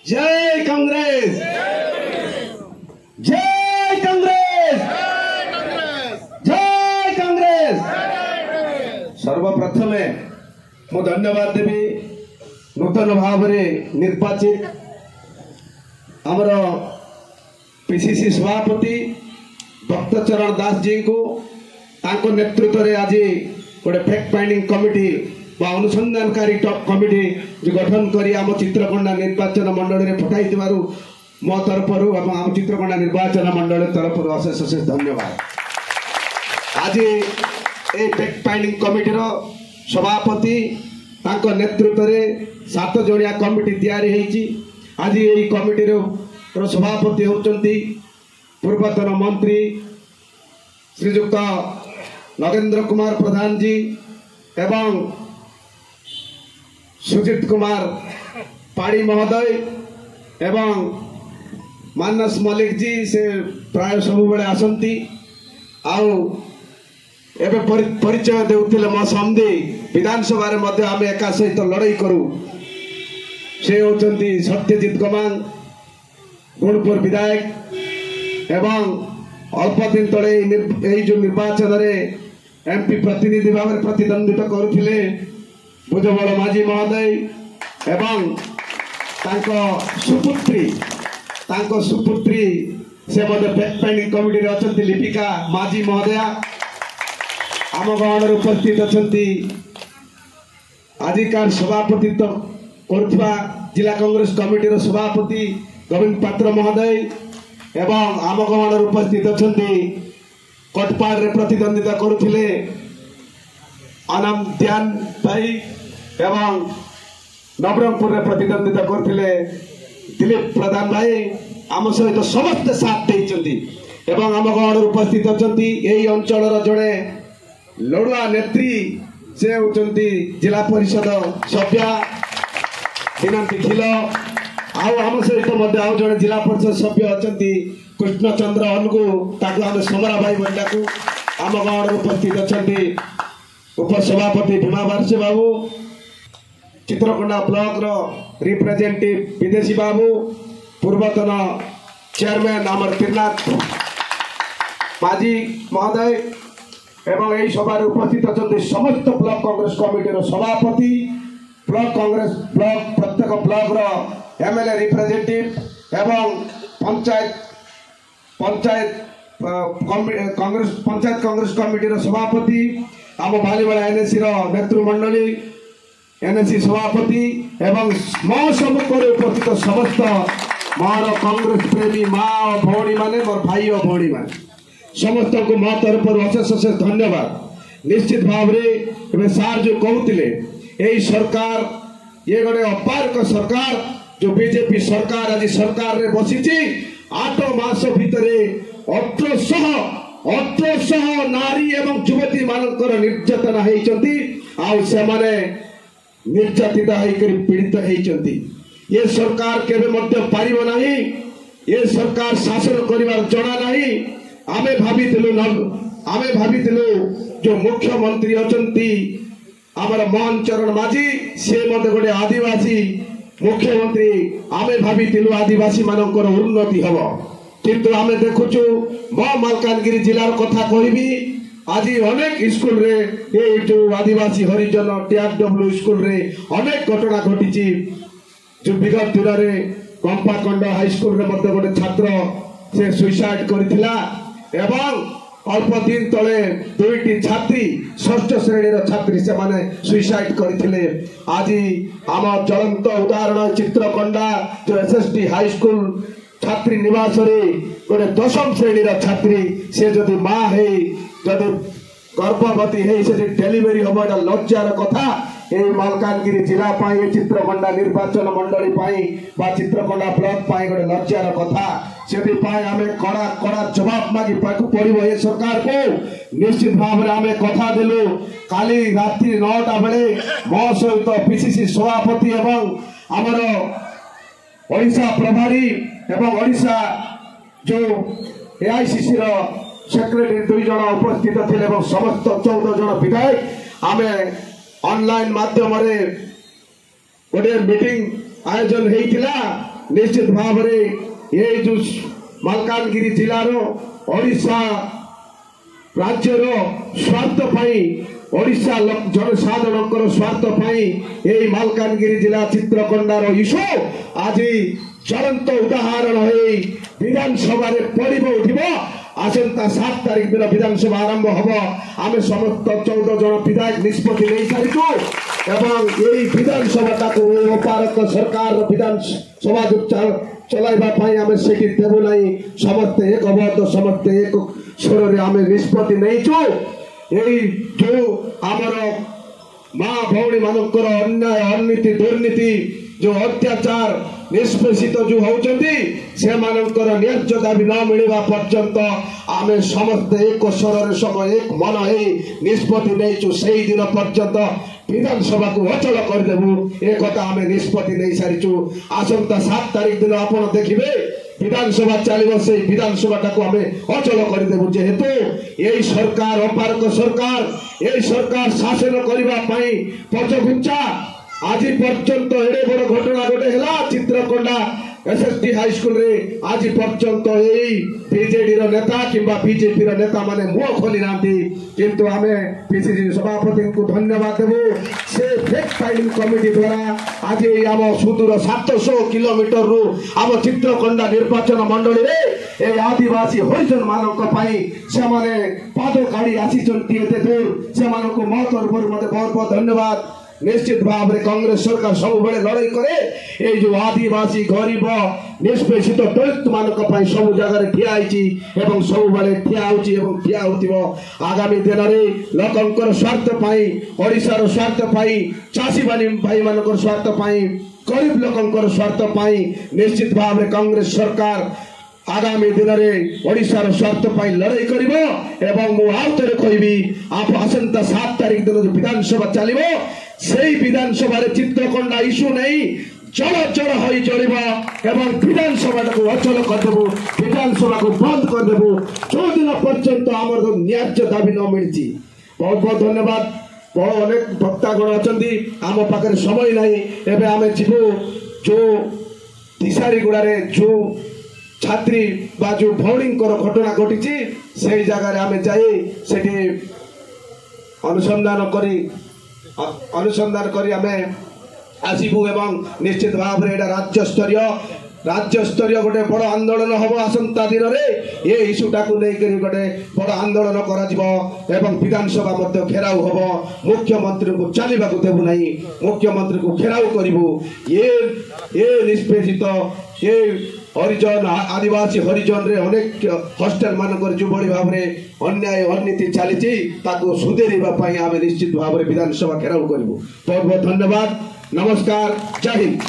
जय कांग्रेस, जय कांग्रेस, जय कांग्रेस। सर्वप्रथमे मु धन्यवाद देवी नूतन भाव निर्वाचित आमर पीसीसी सभापति भक्तचरण दास जी को तांको नेतृत्व में आज गोटे फैक्ट फाइंडिंग कमिटी बा अनुसंधानकारी कमिटी जो गठन करी आम चित्रकोंडा निर्वाचन मंडल में पठाई मो तरफ आम चित्रकोंडा निर्वाचन मंडल तरफ अशेष अशेष धन्यवाद। आज ये फैक्ट फाइंडिंग कमिटी सभापति तांको नेतृत्व में 7 जणिया कमिटी तैयारी होईची। आज ये कमिटी सभापति होचंती पूर्वतन मंत्री श्रीजुक्त नगेंद्र कुमार प्रधान जी एवं सुजित कुमार पाड़ी महोदय एवं मानस मल्लिक जी से प्राय सब बेले आसंती आउ एबे परिचय देउथिले मो समधी विधानसभा रे मध्ये आमे एका सहित लड़ाई करू से होचंती सत्यजित गमांग गुणपुर विधायक एवं अल्प दिन तले जो निर्वाचन रे एमपी प्रतिनिधि भाव में प्रतिद्वंदिता करुथिले भुजबल माझी महोदय एवं तांको सुपुत्री से मध्य फैक्ट फाइंडिंग कमिटी रे अछंती लिपिका माझी महोदया आम गाँव उपस्थित अछंती आजिकार सभापतित्व करुवा जिला कांग्रेस कमिटी रो सभापति गोविंद पात्र महोदय एवं आम गाँव उपस्थित अछंती कटपाड़ रे प्रतिद्वंदिता करुथिले आनंद ध्यान भाई एवं नवरंगपुर रे प्रतिद्वंदिता करथिले दिलीप प्रधान भाई आम सहित समस्त साथ देइचंती एवं आम गाँव उपस्थित अछंती एई अंचल रो जड़े लड़ुआ नेत्री से होचंती जिला परिषद सभ्या दिनांती खिल आम सहित मध्य आउ जड़े जिला परिषद सभ्य अछंती कृष्णचंद्र अनुगु ताकू आम समरा भाई बंडाकू आम गाँव उपस्थित अछंती उपसभापति भीमा बारसे बाबू चित्रकोंडा ब्लॉक रो रिप्रेजेंटेटिव विदेशी बाबू पूर्वतन चेयरमैन आमर त्रिनाथ माझी महोदय एवं यही सभा उपस्थित अच्छा समस्त ब्लॉक कांग्रेस कमिटी रो सभापति ब्लॉक कांग्रेस ब्लॉक प्रत्येक ब्लॉक रो एमएलए रिप्रेजेंटेटिव एवं पंचायत कांग्रेस कमिटी रो सभापति आम बालीवाड़ा एनएसी रो नेतृमंडली एनएसी सभापति एवं मो सम्मुखें उपस्थित समस्त मोर कांग्रेस प्रेमी माँ और भौणी माने मोर भाई और भौणी माने समस्त को मो तरफ अशेष अशेष धन्यवाद। निश्चित भाव में सार जो कहते यही सरकार ये गोटे अपारक सरकार जो बीजेपी सरकार आज सरकार रे बसी 8 मास भितर 1800 नारी एवं युवती मानकर निर्यातना होती से निर्यातित होकर पीड़ित होती। ये सरकार केबे मध्य पारिब नहीं, ये सरकार शासन करिवार जणा नहीं। आमे भाविथिलु जो मुख्यमंत्री अछंती आमर मोहन चरण माझी से मते गोटे आदिवासी मुख्यमंत्री आमे भाविथिलु आदिवासी मानकर उन्नति हबो किंतु आमे देखुछु मो मालकानगिरी जिलार कथा कहबी आज अनेक स्कूल रे ये जो आदिवासी हरिजन टीआरडब्ल्यू स्कूल रे अनेक घटना घटी जो विगत दिन में कंपाकंड हाई स्कूल रे मते गोटे छात्र से सुइसाइड करथिला एवं अल्प दिन तले 2टी छात्री 6ठ श्रेणी छात्री से माने सुइसाइड करथिले। आज आम ज्वलंत उदाहरण चित्रकोंडा जो एसएसटी हाई स्कूल छात्री निवास रे गोटे 10म श्रेणी छात्री से जदि माँ है जदि गर्भवती है से डेलीवरी हम एटा लज्जार कथा। ये मालकानगिरी जिला पाई चित्रकोंडा निर्वाचन मंडली पाई बा चित्रकोंडा ब्लॉक पाई गोटे लज्जार कथा से आम कड़ा कड़ा जवाब मागी पड़ो ये सरकार को। निश्चित भाव में आम कथा देलु काली रात्रि 9टा बेले मो सहित पीसीसी सभापति एवं आमर ओडिशा प्रभारी एवं ओडिशा जो एआईसीसी सेक्रेटरी 2 जन उपस्थित थे एवं समस्त 14 जन विधायक आमे ऑनलाइन माध्यम गोटे मीटिंग आयोजन होता निश्चित भाव ये जो मालकानगिरी जिलार ओडिशा राज्यर स्वार्थ ओडिशा जनसाधारण स्वार्थ यही मालकानगिरी जिला चित्रकोंडार इश्यू आज चलंत उदाहरण हो विधानसभा पड़ब उठब आसंता 7 तारीख दिन विधानसभा आरंभ हम आम समस्त 14 जन विधायक निष्पत्ति नहीं सारिचु एवं यही विधानसभा अपारक सरकार विधानसभा चलाइबा आम से देवु नहीं समस्ते एक अवध समस्ते एक स्वर आम निष्पत्ति नहीं यही जो आमर माँ भौणी मानकर अन्याय अननीति दुर्नीति जो अत्याचार निष्पेषित जो होती से मानकर न्याय्य दाबी न मिलवा पर्यंत आम समस्ते एक स्वर सब एक मन हो निष्पत्ति नहीं से दिन पर्यंत विधानसभा को अचल करदेबू एक आम निष्पत्ति नहीं सारीचु आसंता 7 तारीख दिन आप देखिए विधानसभा चलो से विधानसभा टाक आम अचल करदेबू जेहेतु यही सरकार अपारक सरकार यही सरकार शासन करने पचघुंचा आज पर्यंत एडे बड़ घटना गोटे है चित्रकोंडा एसएसटी हाईस्कूल रे आज पर्यंत यही बीजेडी नेता किंबा बीजेपी नेता माने मुह खोली ना किंतु आम पीसीसी सभापति को धन्यवाद देवु से फैक्ट फाइंडिंग कमिटी द्वारा आज आम सुदूर 700 किलोमीटर रु आम चित्रकोंडा निर्वाचन मंडली रे ए आदिवासी हरिजन मानक से पाद काढ़ी आसी दूर से मो तरफ मत बहुत बहुत धन्यवाद निश्चित भाव में कांग्रेस सरकार सब लड़ाई करे ये जो आदिवासी गरीब निष्पेषित दलित मानक सब जगह ठिया सब ठिया हो आगामी दिन में लोकंर स्वार्थ ओडिशार स्वार्थ चाषी भाई मान स्वार्थ गरीब लोकंर स्वार्थ निश्चित भाव में कांग्रेस सरकार आगामी दिन में ओडिशार स्वार्थ लड़ाई कर मुझे कहबी आप आसंता 7 तारीख दिन जो विधानसभा चलो से विधानसभा चित्रकोंडा इश्यू नहीं चल चल हो चल विधानसभा अचल करदेबू विधानसभा को बंद करदेबू जो दिन पर्यंत आमर न्याय्य दाबी न मिली बहुत बहुत धन्यवाद बहुत अनेक वक्तागण अच्छा आम पाखे समय नहीं एवं आम जीवु जो दिशारीगुड़े जो छात्री बा जो भौणी घटना घटी से जगह आम जाई अनुसंधान करी आम आसबू एवं निश्चित भाव में राज्य स्तरीय गोटे बड़ आंदोलन हम आसंता दिन में ये इश्यूटा को लेकर गोटे बड़ आंदोलन कर विधानसभा घेराव हम मुख्यमंत्री को चलने को देवु नहीं मुख्यमंत्री को घेराव करूँ ये निष्पेषित ये हरिजन आदिवासी हरिजन रे अनेक हॉस्टेल मानकर जो बड़ी भाव में अन्याय अननीति चली सुधेरवाई आम निश्चित भाव में विधानसभा घेराव करूँ बहुत बहुत धन्यवाद नमस्कार जय हिंद।